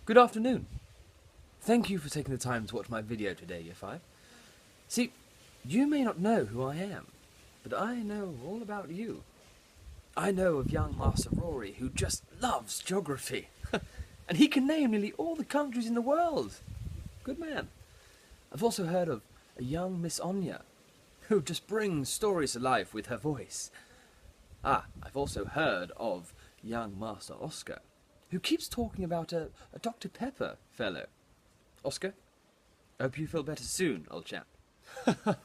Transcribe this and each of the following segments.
Good afternoon. Thank you for taking the time to watch my video today, Year 5. See, you may not know who I am, but I know all about you. I know of young Master Rory, who just loves geography. And he can name nearly all the countries in the world. Good man. I've also heard of a young Miss Anya, who just brings stories to life with her voice. I've also heard of young Master Oscar, who keeps talking about a Dr. Pepper fellow. Oscar, hope you feel better soon, old chap.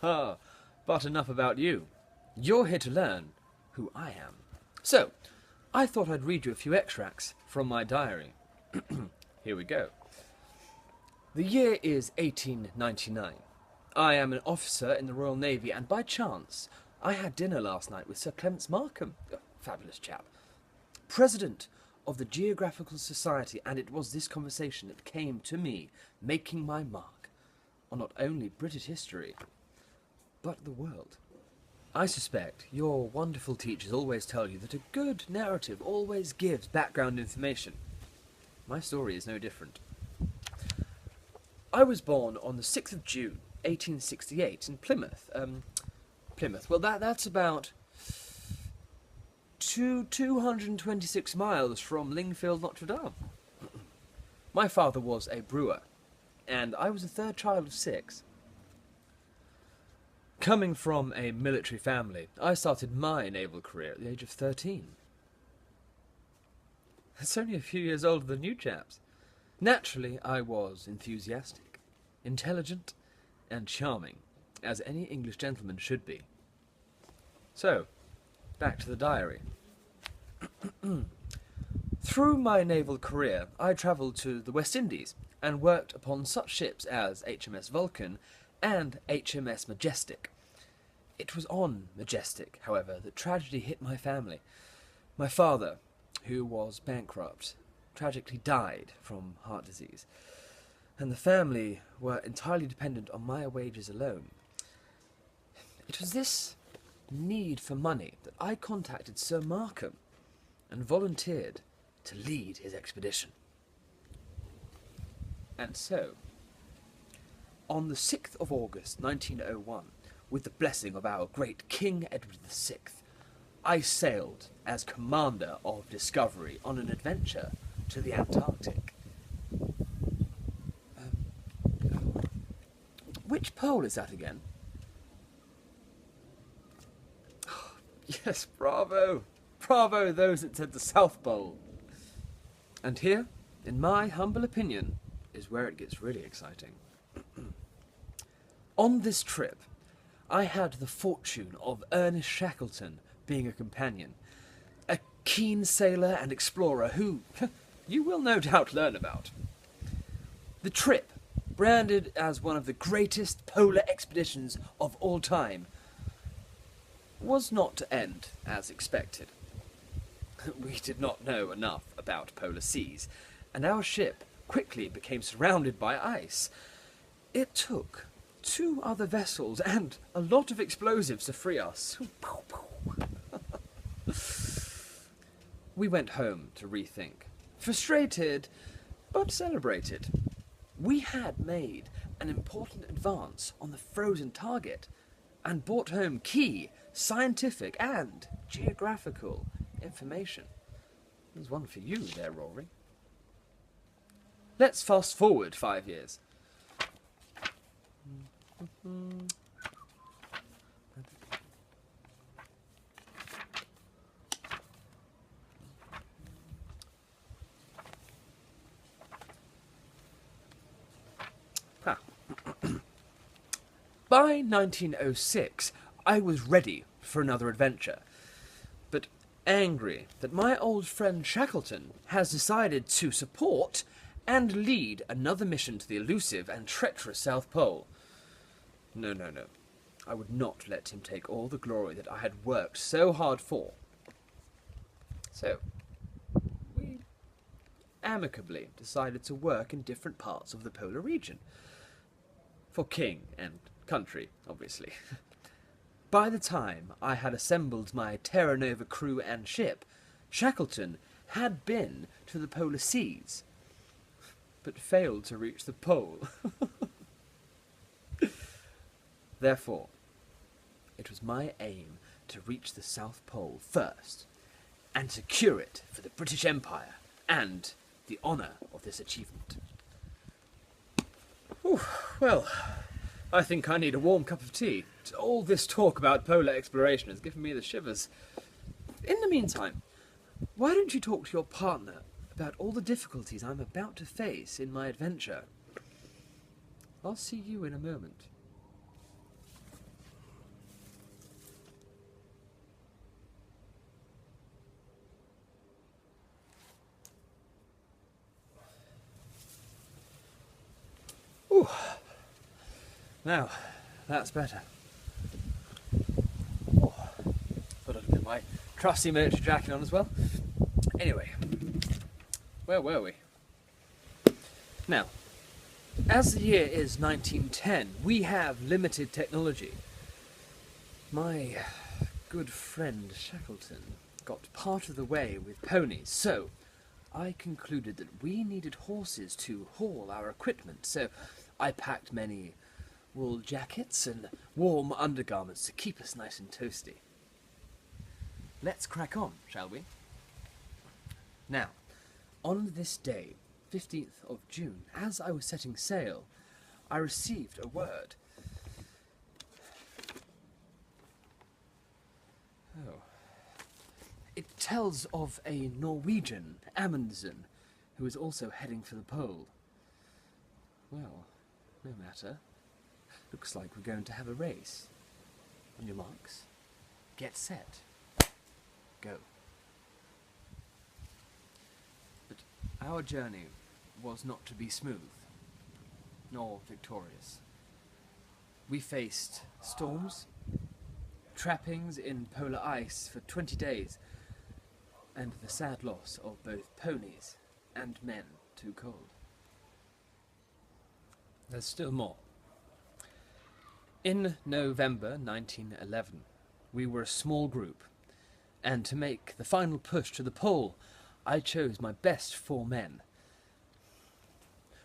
But enough about you. You're here to learn who I am. So, I thought I'd read you a few extracts from my diary. Here we go. The year is 1899. I am an officer in the Royal Navy, and by chance, I had dinner last night with Sir Clements Markham, a fabulous chap, President of the Geographical Society, and it was this conversation that came to me, making my mark on not only British history, but the world. I suspect your wonderful teachers always tell you that a good narrative always gives background information. My story is no different. I was born on the 6th of June, 1868, in Plymouth. Well, that's about 226 miles from Lingfield, Notre Dame. My father was a brewer, and I was the third child of 6. Coming from a military family, I started my naval career at the age of 13. That's only a few years older than you chaps. Naturally, I was enthusiastic, intelligent, and charming, as any English gentleman should be. So, back to the diary. Through my naval career, I travelled to the West Indies and worked upon such ships as HMS Vulcan and HMS Majestic. It was on Majestic, however, that tragedy hit my family. My father, who was bankrupt, tragically died from heart disease, and the family were entirely dependent on my wages alone. It was this need for money that I contacted Sir Markham and volunteered to lead his expedition. And so, on the 6th of August 1901, with the blessing of our great King Edward VI, I sailed as commander of Discovery on an adventure to the Antarctic. Which pole is that again? Yes, bravo! Bravo, those that said the South Pole! And here, in my humble opinion, is where it gets really exciting. On this trip, I had the fortune of Ernest Shackleton being a companion, a keen sailor and explorer who you will no doubt learn about. The trip, branded as one of the greatest polar expeditions of all time, was not to end as expected. We did not know enough about polar seas, and our ship quickly became surrounded by ice. It took 2 other vessels and a lot of explosives to free us. We went home to rethink, frustrated but celebrated. We had made an important advance on the frozen target and brought home key scientific and geographical information. There's one for you there, Rory. Let's fast forward 5 years. By 1906, I was ready for another adventure, but angry that my old friend Shackleton has decided to support and lead another mission to the elusive and treacherous South Pole. No. I would not let him take all the glory that I had worked so hard for. So, we amicably decided to work in different parts of the polar region. For king and country, obviously. By the time I had assembled my Terra Nova crew and ship, Shackleton had been to the polar seas. but failed to reach the pole. Therefore, it was my aim to reach the South Pole first, and secure it for the British Empire, and the honour of this achievement. Whew, well, I think I need a warm cup of tea. All this talk about polar exploration has given me the shivers. In the meantime, why don't you talk to your partner about all the difficulties I'm about to face in my adventure? I'll see you in a moment. Ooh. Now, that's better. Oh, thought I'd put my trusty military jacket on as well. Anyway, where were we? Now, as the year is 1910, we have limited technology. My good friend Shackleton got part of the way with ponies, so I concluded that we needed horses to haul our equipment, so I packed many wool jackets and warm undergarments to keep us nice and toasty. Let's crack on, shall we? Now, on this day, 15th of June, as I was setting sail, I received a word. Oh. It tells of a Norwegian, Amundsen, who is also heading for the pole. Well, no matter. Looks like we're going to have a race. On your marks, get set, go. But our journey was not to be smooth, nor victorious. We faced storms, trappings in polar ice for 20 days, and the sad loss of both ponies and men too cold. There's still more. In November 1911, we were a small group, and to make the final push to the pole, I chose my best 4 men.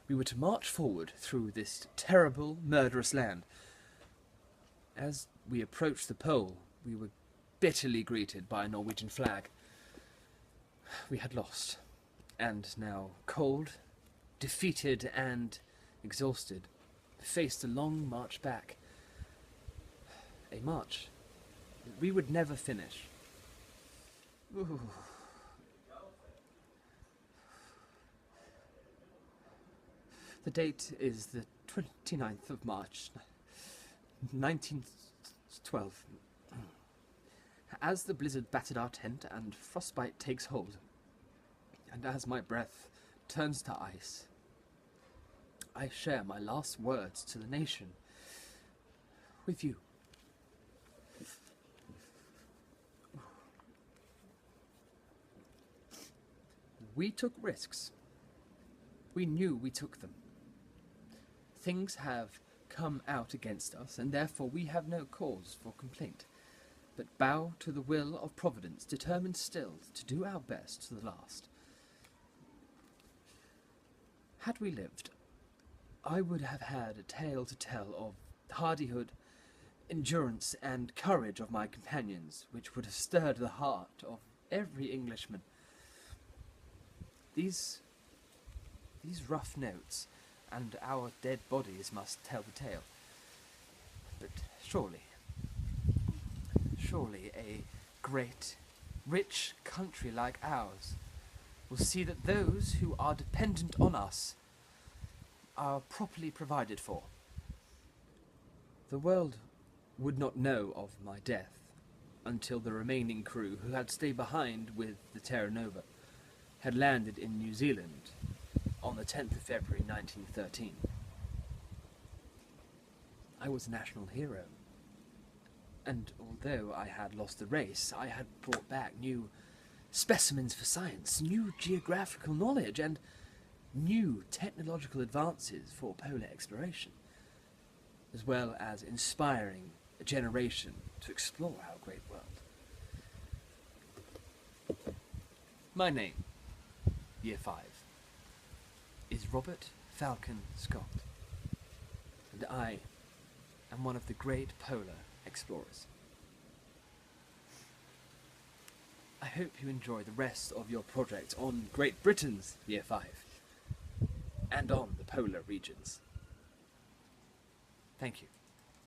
We were to march forward through this terrible, murderous land. As we approached the pole, we were bitterly greeted by a Norwegian flag. We had lost, and now cold, defeated and exhausted, faced a long march back. A march that we would never finish. Ooh. The date is the 29th of March, 1912. As the blizzard battered our tent and frostbite takes hold, and as my breath turns to ice, I share my last words to the nation with you. We took risks. We knew we took them. Things have come out against us, and therefore we have no cause for complaint, but bow to the will of Providence, determined still to do our best to the last. Had we lived, I would have had a tale to tell of hardihood, endurance, and courage of my companions, which would have stirred the heart of every Englishman. These rough notes and our dead bodies must tell the tale. But surely a great, rich country like ours will see that those who are dependent on us are properly provided for. The world would not know of my death until the remaining crew, who had stayed behind with the Terra Nova, had landed in New Zealand on the 10th of February 1913. I was a national hero, and although I had lost the race, I had brought back new specimens for science, new geographical knowledge, and new technological advances for polar exploration, as well as inspiring a generation to explore our great world. My name, Year 5, is Robert Falcon Scott, and I am one of the great polar explorers. I hope you enjoy the rest of your project on Great Britain's Year 5 and on the polar regions. Thank you.